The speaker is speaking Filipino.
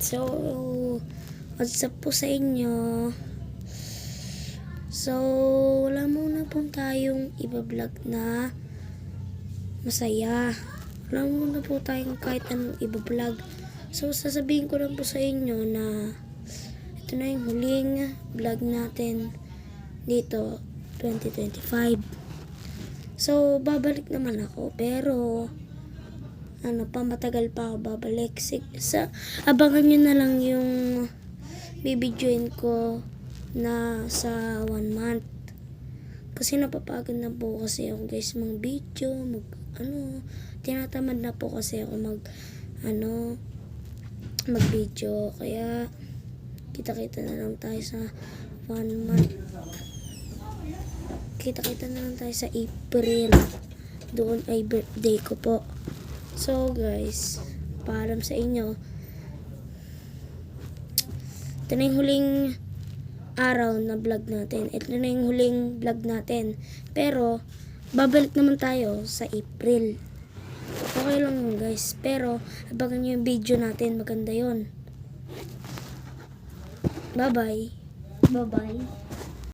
So, what's up po sa inyo? So, wala muna po tayong iba-vlog na masaya. Wala muna po tayong kahit anong iba-vlog. So, sasabihin ko lang po sa inyo na ito na yung huling vlog natin dito, 2025. So, babalik naman ako, pero matagal pa ako babalik. Abangan nyo na lang yung bibidyoin ko na sa 1 month. Kasi napapagod na po kasi ako guys mag-video, tinatamad na po kasi ako mag-video. Kaya, kita-kita na lang tayo sa 1 month. Kita-kita na lang tayo sa April. Doon ay birthday ko po. So guys, paalam sa inyo. Ito na yung huling araw na vlog natin. Ito na yung huling vlog natin. Pero, babalik naman tayo sa April. Okay lang yun guys. Pero, abangan nyo yung video natin. Maganda yun. Bye-bye. Bye-bye.